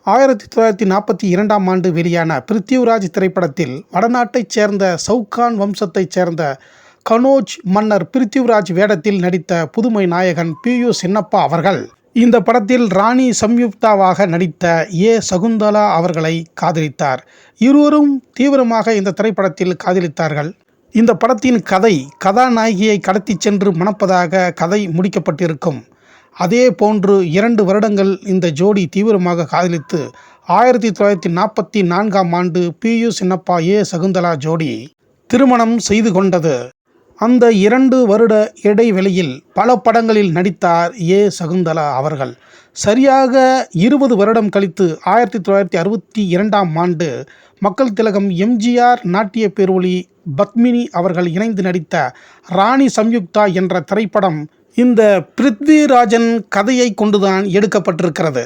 1942ஆம் ஆண்டு வெளியான பிருத்திவிராஜ் திரைப்படத்தில் வடநாட்டைச் சேர்ந்த சவுகான் வம்சத்தைச் சேர்ந்த கனோஜ் மன்னர் பிருத்திவிராஜ் வேடத்தில் நடித்த புதுமை நாயகன் பி.யு. சின்னப்பா அவர்கள் இந்த படத்தில் ராணி சம்யுக்தாவாக நடித்த ஏ. சகுந்தலா அவர்களை காதலித்தார். இருவரும் தீவிரமாக இந்த திரைப்படத்தில் காதலித்தார்கள். இந்த படத்தின் கதாநாயகியை கடத்திச் சென்று மணப்பதாக கதை முடிக்கப்பட்டிருக்கும். அதே போன்று 2 வருடங்கள் இந்த ஜோடி தீவிரமாக காதலித்து 1944ஆம் ஆண்டு பி.யு. சின்னப்பா ஏ. சகுந்தலா ஜோடி திருமணம் செய்து கொண்டது. அந்த 2 வருட இடைவெளியில் பல படங்களில் நடித்தார் ஏ. சகுந்தலா அவர்கள். சரியாக 20 வருடம் கழித்து 1962ஆம் ஆண்டு மக்கள் திலகம் எம்.ஜி.ஆர். நாட்டிய பேரொளி பத்மினி அவர்கள் இணைந்து நடித்த ராணி சம்யுக்தா என்ற திரைப்படம் இந்த பிருத்விராஜன் கதையை கொண்டுதான் எடுக்கப்பட்டிருக்கிறது.